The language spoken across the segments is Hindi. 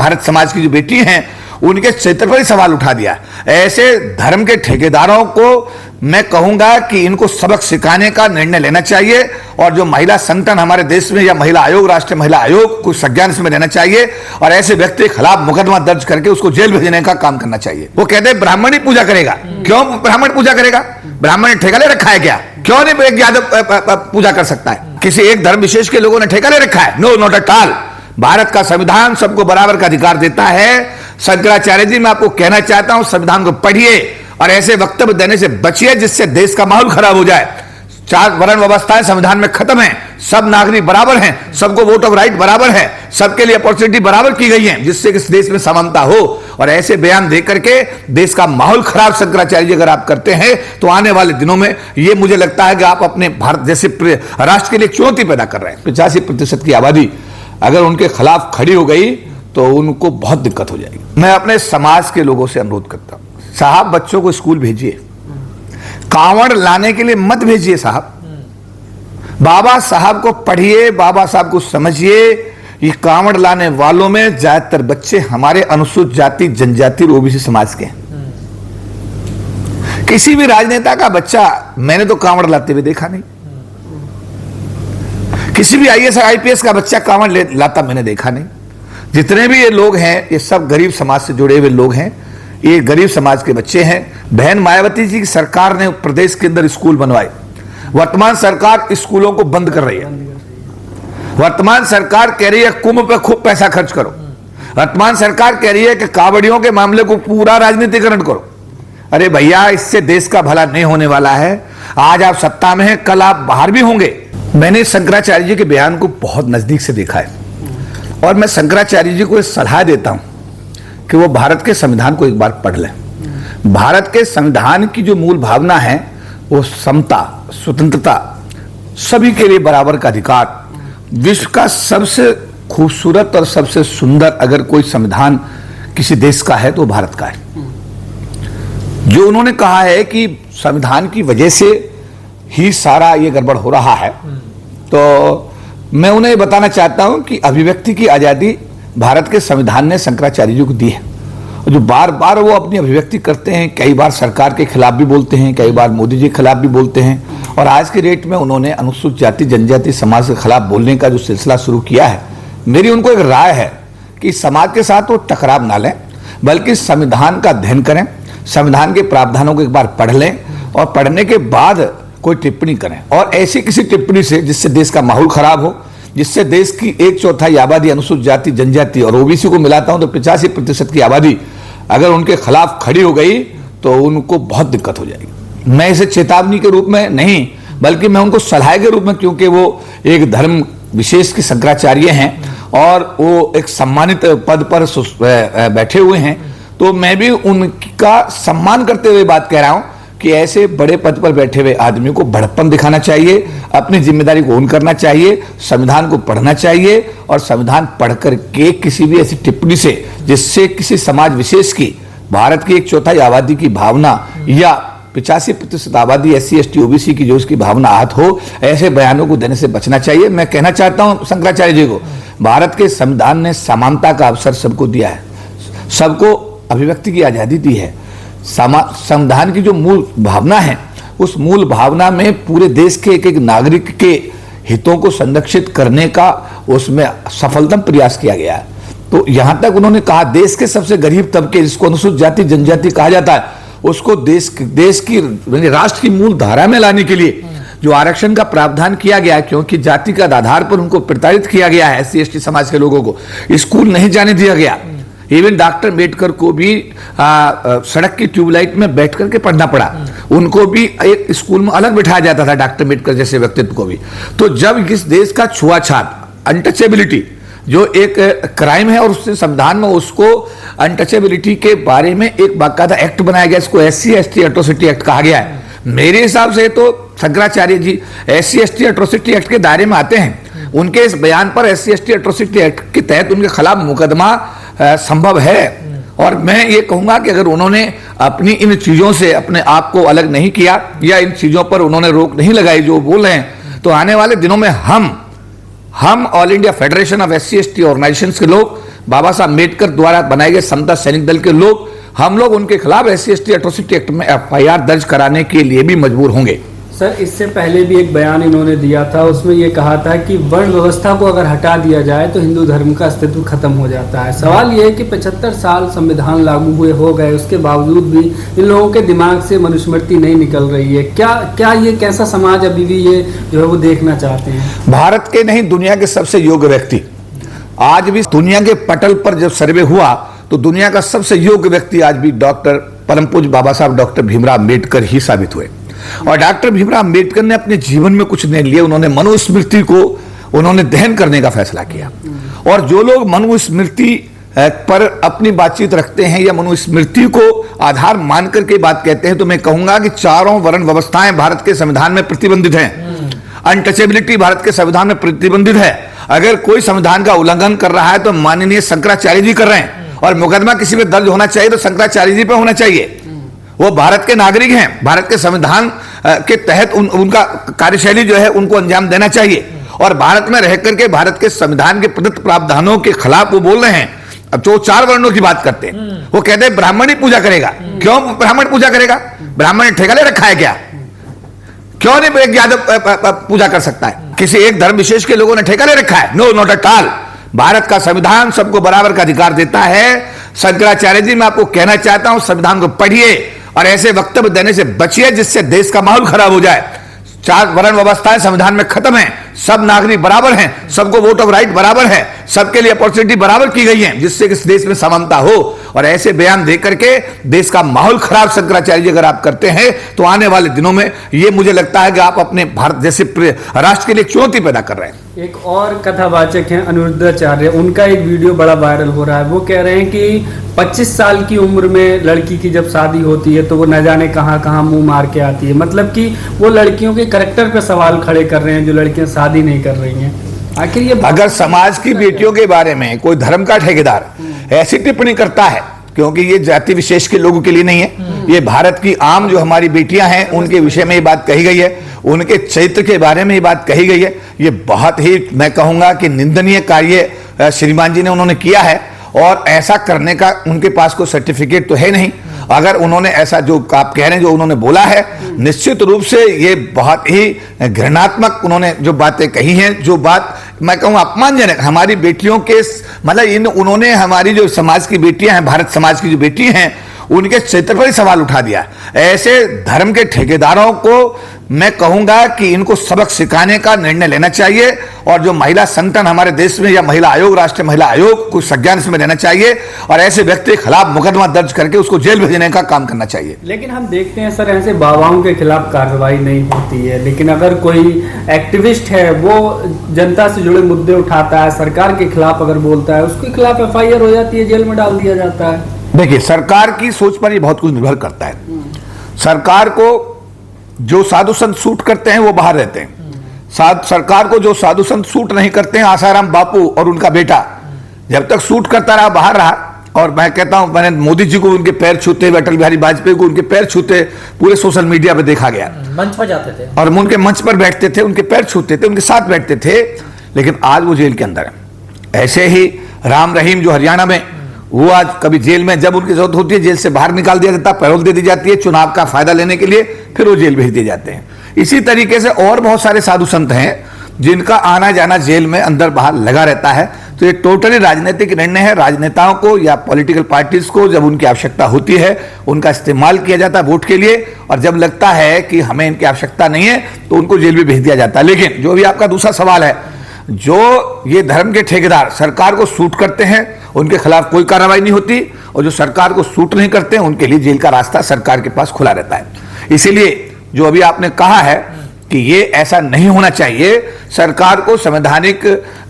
भारत समाज की जो बेटी हैं उनके चरित्र पर ही सवाल उठा दिया। ऐसे धर्म के ठेकेदारों को मैं कहूंगा कि इनको सबक सिखाने का निर्णय लेना चाहिए और जो महिला संगठन हमारे देश में या महिला आयोग, राष्ट्रीय महिला आयोग को संज्ञान इसमें लेना चाहिए और ऐसे व्यक्ति के खिलाफ मुकदमा दर्ज करके उसको जेल भेजने का काम करना चाहिए। वो कहते हैं ब्राह्मण ही पूजा करेगा, क्यों ब्राह्मण पूजा करेगा? ब्राह्मण ने ठेका ले रखा है क्या? क्यों नहीं एक यादव पूजा कर सकता है? किसी एक धर्म विशेष के लोगों ने ठेका ले रखा है? No, not at all. Bharat का संविधान सबको बराबर का अधिकार देता है। शंकराचार्य जी, मैं आपको कहना चाहता हूं, संविधान को पढ़िए और ऐसे वक्तव्य देने से बचिए जिससे देश का माहौल खराब हो जाए। 4 वर्ण व्यवस्थाएं संविधान में खत्म है, सब नागरिक बराबर हैं, सबको वोट ऑफ राइट बराबर है, सबके लिए अपॉर्चुनिटी बराबर की गई है, जिससे कि इस देश में समानता हो। और ऐसे बयान दे करके देश का माहौल खराब शंकराचार्य जी अगर आप करते हैं तो आने वाले दिनों में ये मुझे लगता है कि आप अपने भारत जैसे राष्ट्र के लिए एक चुनौती पैदा कर रहे हैं। 85% की आबादी अगर उनके खिलाफ खड़ी हो गई तो उनको बहुत दिक्कत हो जाएगी। मैं अपने समाज के लोगों से अनुरोध करता हूं, साहब बच्चों को स्कूल भेजिए, कांवड़ लाने के लिए मत भेजिए साहब। बाबा साहब को पढ़िए, बाबा साहब को समझिए। ये कांवड़ लाने वालों में ज्यादातर बच्चे हमारे अनुसूचित जाति, जनजाति और ओबीसी समाज के हैं। किसी भी राजनेता का बच्चा मैंने तो कांवड़ लाते हुए देखा नहीं। किसी भी आईएएस आईपीएस का बच्चा कांवड़ लाता मैंने देखा नहीं। जितने भी ये लोग हैं ये सब गरीब समाज से जुड़े हुए लोग हैं, ये गरीब समाज के बच्चे हैं। बहन मायावती जी की सरकार ने प्रदेश के अंदर स्कूल बनवाए, वर्तमान सरकार स्कूलों को बंद कर रही है। वर्तमान सरकार कह रही है कुंभ पे खूब पैसा खर्च करो। वर्तमान सरकार कह रही है कि कांवड़ियों के मामले को पूरा राजनीतिकरण करो। अरे भैया, इससे देश का भला नहीं होने वाला है। आज आप सत्ता में हैं, कल आप बाहर भी होंगे। मैंने शंकराचार्य जी के बयान को बहुत नजदीक से देखा है और मैं शंकराचार्य जी को सलाह देता हूं कि वो भारत के संविधान को एक बार पढ़ लें। भारत के संविधान की जो मूल भावना है वो समता, स्वतंत्रता, सभी के लिए बराबर का अधिकार। विश्व का सबसे खूबसूरत और सबसे सुंदर अगर कोई संविधान किसी देश का है तो भारत का है। जो उन्होंने कहा है कि संविधान की वजह से ही सारा ये गड़बड़ हो रहा है, तो मैं उन्हें बताना चाहता हूं कि अभिव्यक्ति की आजादी भारत के संविधान ने शंकराचार्य जी को दी है। जो बार बार वो अपनी अभिव्यक्ति करते हैं, कई बार सरकार के खिलाफ भी बोलते हैं, कई बार मोदी जी के खिलाफ भी बोलते हैं और आज के डेट में उन्होंने अनुसूचित जाति जनजाति समाज के खिलाफ बोलने का जो सिलसिला शुरू किया है। मेरी उनको एक राय है कि समाज के साथ वो टकराव ना लें, बल्कि संविधान का अध्ययन करें, संविधान के प्रावधानों को एक बार पढ़ लें और पढ़ने के बाद कोई टिप्पणी करें। और ऐसी किसी टिप्पणी से जिससे देश का माहौल खराब हो, जिससे देश की 1/4 आबादी अनुसूचित जाति जनजाति और ओबीसी को मिलाता हूं तो 85% की आबादी अगर उनके खिलाफ खड़ी हो गई तो उनको बहुत दिक्कत हो जाएगी। मैं इसे चेतावनी के रूप में नहीं बल्कि मैं उनको सलाह के रूप में, क्योंकि वो एक धर्म विशेष के शंकराचार्य हैं और वो एक सम्मानित पद पर बैठे हुए हैं, तो मैं भी उनका सम्मान करते हुए बात कह रहा हूं कि ऐसे बड़े पद पर बैठे हुए आदमी को बड़प्पन दिखाना चाहिए, अपनी जिम्मेदारी को ओन करना चाहिए, संविधान को पढ़ना चाहिए और संविधान पढ़कर के किसी भी ऐसी टिप्पणी से जिससे किसी समाज विशेष की, भारत की 1/4 आबादी की भावना या 85% आबादी SC ST OBC की जो उसकी भावना आहत हो, ऐसे बयानों को देने से बचना चाहिए। मैं कहना चाहता हूं शंकराचार्य जी को, भारत के संविधान ने समानता का अवसर सबको दिया है, सबको अभिव्यक्ति की आजादी दी है। संविधान की जो मूल भावना है उस मूल भावना में पूरे देश के एक एक नागरिक के हितों को संरक्षित करने का उसमें सफलतम प्रयास किया गया है। तो यहां तक उन्होंने कहा देश के सबसे गरीब तबके जिसको अनुसूचित जाति जनजाति कहा जाता है उसको देश की राष्ट्र की मूल धारा में लाने के लिए जो आरक्षण का प्रावधान किया गया है, क्योंकि जाति के आधार पर उनको प्रताड़ित किया गया है, SC ST समाज के लोगों को स्कूल नहीं जाने दिया गया। इवन डॉक्टर अम्बेडकर को भी सड़क की ट्यूबलाइट में बैठ करके पढ़ना पड़ा, उनको भी एक स्कूल में अलग बिठाया जाता था, डॉक्टर अम्बेडकर जैसे व्यक्तित्व को भी। तो जब इस देश का छुआछात, अनटचेबिलिटी जो एक क्राइम है और उससे संविधान में उसको अनटचेबिलिटी के बारे में एक बाकायदा एक्ट बनाया गया, इसको SC ST एट्रोसिटी एक्ट कहा गया है। मेरे हिसाब से तो Shankaracharya ji SC ST atrocity act के दायरे में आते हैं। उनके इस बयान पर SC ST एट्रोसिटी एक्ट के तहत उनके खिलाफ मुकदमा संभव है। और मैं ये कहूंगा कि अगर उन्होंने अपनी इन चीजों से अपने आप को अलग नहीं किया या इन चीजों पर उन्होंने रोक नहीं लगाई जो बोल रहे हैं, तो आने वाले दिनों में हम all India federation of SC ST organisations के लोग बाबा साहब अम्बेडकर द्वारा बनाए गए समता सैनिक दल के लोग, हम लोग उनके खिलाफ SC/ST एट्रोसिटी एक्ट में FIR दर्ज कराने के लिए भी मजबूर होंगे। सर, इससे पहले भी एक बयान इन्होंने दिया था, उसमें ये कहा था कि वर्ण व्यवस्था को अगर हटा दिया जाए तो हिंदू धर्म का अस्तित्व खत्म हो जाता है। सवाल ये है कि 75 साल संविधान लागू हुए हो गए, उसके बावजूद भी इन लोगों के दिमाग से मनुस्मृति नहीं निकल रही है। क्या ये कैसा समाज अभी भी ये जो है वो देखना चाहते हैं? भारत के नहीं, दुनिया के सबसे योग्य व्यक्ति, आज भी दुनिया के पटल पर जब सर्वे हुआ तो दुनिया का सबसे योग्य व्यक्ति आज भी डॉक्टर परम पूज्य बाबा साहब डॉक्टर भीमराव अम्बेडकर ही साबित हुए। और डॉक्टर भीमराव अम्बेडकर ने अपने जीवन में कुछ निर्णय लिए, उन्होंने मनुस्मृति को उन्होंने दहन करने का फैसला किया। और जो लोग मनुस्मृति पर अपनी बातचीत रखते हैं या मनुस्मृति को आधार मान करके बात कहते हैं, तो मैं कहूंगा कि चारों वर्ण व्यवस्थाएं भारत के संविधान में प्रतिबंधित हैं। अनटचेबिलिटी भारत के संविधान में प्रतिबंधित है। अगर कोई संविधान का उल्लंघन कर रहा है तो माननीय शंकराचार्य जी कर रहे हैं, और मुकदमा किसी पे दर्ज होना चाहिए तो शंकराचार्य जी पे होना चाहिए। वो भारत के नागरिक हैं, भारत के संविधान के तहत उनका कार्यशैली जो है उनको अंजाम देना चाहिए। और भारत में रह करके भारत के संविधान के प्रदत्त प्रावधानों के खिलाफ वो बोल रहे हैं। अब जो 4 वर्णों की बात करते हैं, वो कहते हैं ब्राह्मण ही पूजा करेगा। क्यों ब्राह्मण पूजा करेगा? ब्राह्मण ने ठेका ले रखा है क्या? क्यों नहीं एक यादव पूजा कर सकता है? किसी एक धर्म विशेष के लोगों ने ठेका ले रखा है? No, not at all. Bharat का संविधान सबको बराबर का अधिकार देता है। शंकराचार्य जी, मैं आपको कहना चाहता हूं, संविधान को पढ़िए और ऐसे वक्तव्य देने से बचिए जिससे देश का माहौल खराब हो जाए। 4 वर्ण व्यवस्थाएं संविधान में खत्म है। सब नागरिक बराबर हैं, सबको वोट ऑफ राइट बराबर है, सबके लिए अपॉर्चुनिटी बराबर की गई है, जिससे कि इस देश में समानता हो। और ऐसे बयान दे करके देश का माहौल खराब शंकराचार्य जी अगर आप करते हैं तो आने वाले दिनों में ये मुझे लगता है कि आप अपने भारत जैसे राष्ट्र के लिए चुनौती पैदा कर रहे हैं। एक और कथावाचक हैं अनिरुद्धाचार्य, उनका एक वीडियो बड़ा वायरल हो रहा है। वो कह रहे हैं कि 25 साल की उम्र में लड़की की जब शादी होती है तो वो न जाने कहां कहां मुंह मार के आती है। मतलब कि वो लड़कियों के कैरेक्टर पे सवाल खड़े कर रहे हैं जो लड़कियां शादी नहीं कर रही हैं। आखिर ये अगर समाज की बेटियों के बारे में कोई धर्म का ठेकेदार ऐसी टिप्पणी करता है, क्योंकि ये जाति विशेष के लोगों के लिए नहीं है, ये भारत की आम जो हमारी बेटियां हैं उनके विषय में ये बात कही गई है, उनके चरित्र के बारे में ये बात कही गई है। ये बहुत ही मैं कहूंगा कि निंदनीय कार्य श्रीमान जी ने उन्होंने किया है। और ऐसा करने का उनके पास कोई सर्टिफिकेट तो है नहीं। अगर उन्होंने ऐसा जो आप कह रहे हैं जो उन्होंने बोला है, निश्चित रूप से ये बहुत ही घृणात्मक उन्होंने जो बातें कही हैं, जो बात मैं कहूँ अपमानजनक हमारी बेटियों के मतलब उन्होंने हमारी जो समाज की बेटियां हैं, भारत समाज की जो बेटी हैं, उनके चरित्र पर ही सवाल उठा दिया। ऐसे धर्म के ठेकेदारों को मैं कहूंगा कि इनको सबक सिखाने का निर्णय लेना चाहिए। और जो महिला संगठन हमारे देश में या महिला आयोग, राष्ट्रीय महिला आयोग को संज्ञान में लेना चाहिए और ऐसे व्यक्ति के खिलाफ मुकदमा दर्ज करके उसको जेल भेजने का काम करना चाहिए। लेकिन हम देखते हैं सर, ऐसे बाबाओं के खिलाफ कार्रवाई नहीं होती है, लेकिन अगर कोई एक्टिविस्ट है वो जनता से जुड़े मुद्दे उठाता है, सरकार के खिलाफ अगर बोलता है, उसके खिलाफ FIR हो जाती है, जेल में डाल दिया जाता है। देखिए, सरकार की सोच पर ये बहुत कुछ निर्भर करता है। सरकार को जो साधु संत सूट करते हैं वो बाहर रहते हैं। सरकार को जो साधु संत सूट नहीं करते हैं, आसाराम बापू और उनका बेटा जब तक सूट करता रहा बाहर रहा। और मैं कहता हूं, मैंने मोदी जी को उनके पैर छूते, अटल बिहारी वाजपेयी को उनके पैर छूते पूरे सोशल मीडिया पे देखा गया। मंच पर जाते थे और उनके मंच पर बैठते थे, उनके पैर छूते थे, उनके साथ बैठते थे, लेकिन आज वो जेल के अंदर है। ऐसे ही राम रहीम जो हरियाणा में, वो आज कभी जेल में जब उनकी जरूरत होती है जेल से बाहर निकाल दिया जाता है, पैरोल दे दी जाती है चुनाव का फायदा लेने के लिए, फिर वो जेल भेज दिए जाते हैं। इसी तरीके से और बहुत सारे साधु संत हैं जिनका आना जाना जेल में अंदर बाहर लगा रहता है। तो ये टोटली राजनीतिक निर्णय है। राजनेताओं को या पॉलिटिकल पार्टीज को जब उनकी आवश्यकता होती है उनका इस्तेमाल किया जाता है वोट के लिए, और जब लगता है कि हमें इनकी आवश्यकता नहीं है तो उनको जेल में भेज दिया जाता है। लेकिन जो भी आपका दूसरा सवाल है, जो ये धर्म के ठेकेदार सरकार को सूट करते हैं उनके खिलाफ कोई कार्रवाई नहीं होती, और जो सरकार को सूट नहीं करते हैं उनके लिए जेल का रास्ता सरकार के पास खुला रहता है। इसीलिए जो अभी आपने कहा है कि ये ऐसा नहीं होना चाहिए, सरकार को संवैधानिक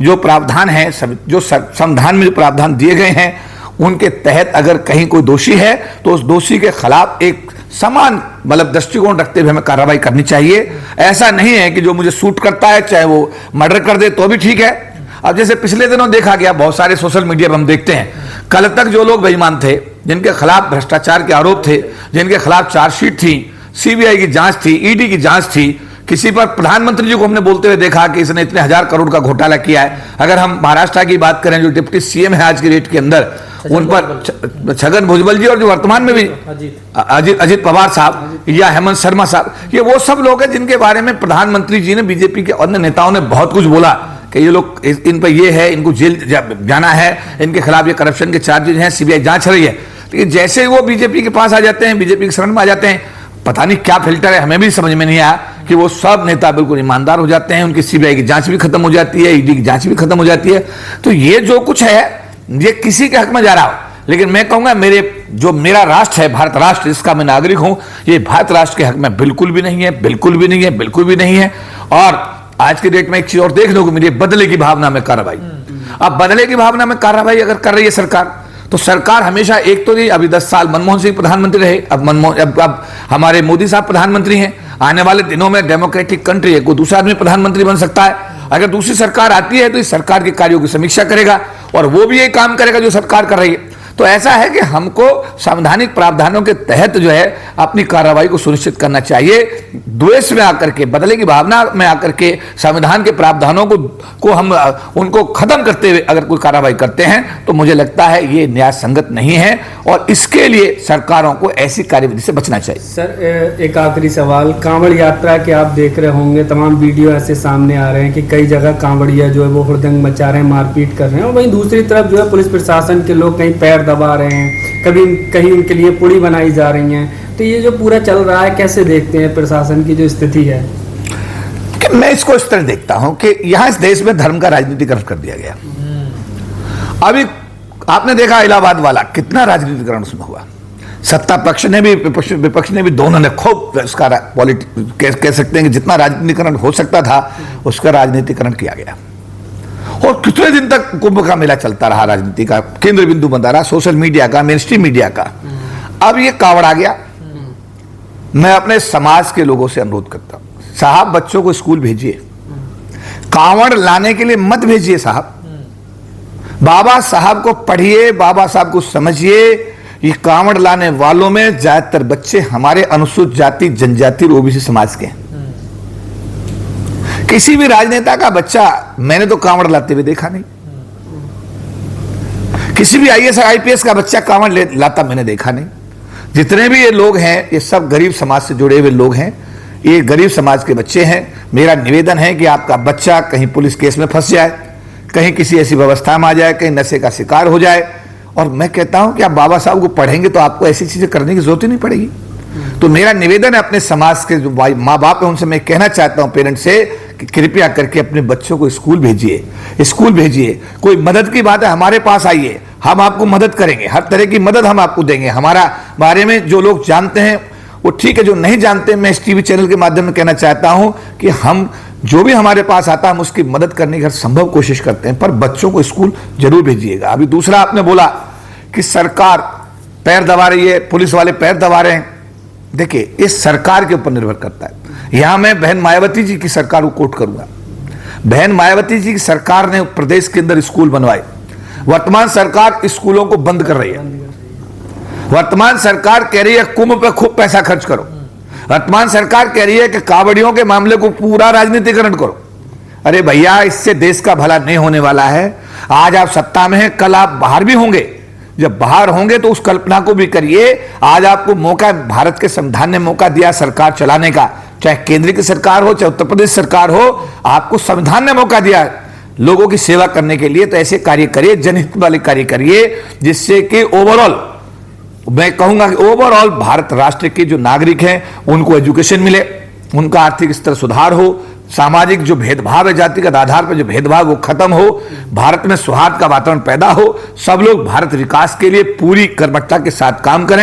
जो प्रावधान है, जो संविधान में जो प्रावधान दिए गए हैं उनके तहत अगर कहीं कोई दोषी है तो उस दोषी के खिलाफ एक समान मतलब दृष्टिकोण रखते हुए हमें कार्रवाई करनी चाहिए। ऐसा नहीं है कि जो मुझे सूट करता है चाहे वो मर्डर कर दे तो भी ठीक है। अब जैसे पिछले दिनों देखा गया, बहुत सारे सोशल मीडिया पर हम देखते हैं, कल तक जो लोग बेईमान थे, जिनके खिलाफ भ्रष्टाचार के आरोप थे, जिनके खिलाफ चार्जशीट थी, CBI की जांच थी, ED की जांच थी, किसी पर प्रधानमंत्री जी को हमने बोलते हुए देखा कि इसने इतने 1000 करोड़ का घोटाला किया है। अगर हम महाराष्ट्र की बात करें, जो डिप्टी सीएम है आज की डेट के अंदर, उन पर छगन भुजबल जी, और जो वर्तमान में भी अजीत पवार साहब या हेमंत शर्मा साहब, ये वो सब लोग हैं जिनके बारे में प्रधानमंत्री जी ने, बीजेपी के अन्य नेताओं ने बहुत कुछ बोला कि ये लोग, इन पर ये है, इनको जेल जाना है, इनके खिलाफ ये करप्शन के चार्जेज हैं, सीबीआई जांच रही है। लेकिन जैसे वो बीजेपी के पास आ जाते हैं, बीजेपी के शरण में आ जाते हैं, पता नहीं क्या फिल्टर है, हमें भी समझ में नहीं आया कि वो सब नेता बिल्कुल ईमानदार हो जाते हैं, उनकी सीबीआई की जांच भी खत्म हो जाती है, ईडी की जांच भी खत्म हो जाती है। तो ये जो कुछ है ये किसी के हक में जा रहा हो, लेकिन मैं कहूंगा मेरा राष्ट्र है, भारत राष्ट्र, इसका मैं नागरिक हूं, ये भारत राष्ट्र के हक में बिल्कुल भी नहीं है, बिल्कुल भी नहीं है, बिल्कुल भी नहीं है। और आज की डेट में एक चीज और देखने को मिली, बदले की भावना में कार्रवाई। अब बदले की भावना में कार्रवाई अगर कर रही है सरकार, तो सरकार हमेशा, एक तो नहीं, अभी 10 साल मनमोहन सिंह प्रधानमंत्री रहे, अब हमारे मोदी साहब प्रधानमंत्री हैं। आने वाले दिनों में डेमोक्रेटिक कंट्री है, कोई दूसरा आदमी प्रधानमंत्री बन सकता है। अगर दूसरी सरकार आती है तो इस सरकार के कार्यों की समीक्षा करेगा और वो भी ये काम करेगा जो सरकार कर रही है। तो ऐसा है कि हमको संवैधानिक प्रावधानों के तहत जो है अपनी कार्रवाई को सुनिश्चित करना चाहिए। द्वेष में आकर के, बदले की भावना में आकर के संविधान के प्रावधानों को हम उनको खत्म करते हुए अगर कोई कार्रवाई करते हैं तो मुझे लगता है ये न्याय संगत नहीं है और इसके लिए सरकारों को ऐसी कार्यविधि से बचना चाहिए। सर, एक आखिरी सवाल, कांवड़ यात्रा के आप देख रहे होंगे, तमाम वीडियो ऐसे सामने आ रहे हैं कि कई जगह कांवड़िया जो है वो हुड़दंग मचा रहे हैं, मारपीट कर रहे हैं, और वहीं दूसरी तरफ जो है पुलिस प्रशासन के लोग कहीं पैर दबा रहे हैं, कहीं उनके लिए पुड़ी बनाई जा रही हैं। तो ये जो पूरा चल रहा है, कैसे देखते हैं प्रशासन की जो स्थिति है? मैं इसको इस तरह देखता हूं कि यहां इस देश में धर्म का राजनीतिकरण कर दिया गया। अभी आपने देखा इलाहाबाद वाला, कितना राजनीतिकरण उसमें हुआ। सत्ता पक्ष ने भी, विपक्ष ने भी, दोनों ने खूब इसका कह सकते हैं कि जितना राजनीतिकरण हो सकता था उसका राजनीतिकरण किया गया। और कितने दिन तक कुंभ का मेला चलता रहा, राजनीति का केंद्र बिंदु बना रहा, सोशल मीडिया का, मेन स्ट्रीम मीडिया का। अब ये कांवड़ आ गया। मैं अपने समाज के लोगों से अनुरोध करता हूं, साहब बच्चों को स्कूल भेजिए, कांवड़ लाने के लिए मत भेजिए साहब। बाबा साहब को पढ़िए, बाबा साहब को समझिए। ये कांवड़ लाने वालों में ज्यादातर बच्चे हमारे अनुसूचित जाति, जनजाति और ओबीसी समाज के हैं। किसी भी राजनेता का बच्चा मैंने तो कांवड़ लाते हुए देखा नहीं। किसी भी आईएएस आईपीएस का बच्चा कांवड़ लाता मैंने देखा नहीं। जितने भी ये लोग हैं ये सब गरीब समाज से जुड़े हुए लोग हैं, ये गरीब समाज के बच्चे हैं। मेरा निवेदन है कि आपका बच्चा कहीं पुलिस केस में फंस जाए, कहीं किसी ऐसी व्यवस्था में आ जाए, कहीं नशे का शिकार हो जाए, और मैं कहता हूं कि आप बाबा साहब को पढ़ेंगे तो आपको ऐसी चीजें करने की जरूरत ही नहीं पड़ेगी। तो मेरा निवेदन है अपने समाज के जो माँ बाप है उनसे मैं कहना चाहता हूं, पेरेंट्स से, कि कृपया करके अपने बच्चों को स्कूल भेजिए, स्कूल भेजिए। कोई मदद की बात है हमारे पास आइए, हम आपको मदद करेंगे, हर तरह की मदद हम आपको देंगे। हमारा बारे में जो लोग जानते हैं वो ठीक है, जो नहीं जानते मैं इस टीवी चैनल के माध्यम में कहना चाहता हूं कि हम जो भी हमारे पास आता है हम उसकी मदद करने की हर संभव कोशिश करते हैं, पर बच्चों को स्कूल जरूर भेजिएगा। अभी दूसरा आपने बोला कि सरकार पैर दबा रही है, पुलिस वाले पैर दबा रहे हैं। देखिए, इस सरकार के ऊपर निर्भर करता है। यहां मैं बहन मायावती जी की सरकार को कोट करूंगा। बहन मायावती जी की सरकार ने प्रदेश के अंदर स्कूल बनवाए। वर्तमान सरकार स्कूलों को बंद कर रही है। वर्तमान सरकार कह रही है कुंभ पे खूब पैसा खर्च करो। वर्तमान सरकार कह रही है कि कांवड़ियों के मामले को पूरा राजनीतिकरण करो। अरे भैया, इससे देश का भला नहीं होने वाला है। आज आप सत्ता में हैं, कल आप बाहर भी होंगे। जब बाहर होंगे तो उस कल्पना को भी करिए। आज आपको मौका, भारत के संविधान ने मौका दिया सरकार चलाने का, चाहे केंद्र की सरकार हो, चाहे उत्तर प्रदेश सरकार हो, आपको संविधान ने मौका दिया लोगों की सेवा करने के लिए। तो ऐसे कार्य करिए, जनहित वाले कार्य करिए, जिससे कि ओवरऑल, मैं कहूंगा कि ओवरऑल भारत राष्ट्र के जो नागरिक हैं उनको एजुकेशन मिले, उनका आर्थिक स्तर सुधार हो, सामाजिक जो भेदभाव है, जातिगत आधार पर जो भेदभाव वो खत्म हो, भारत में सौहार्द का वातावरण पैदा हो, सब लोग भारत विकास के लिए पूरी कर्मठता के साथ काम करें।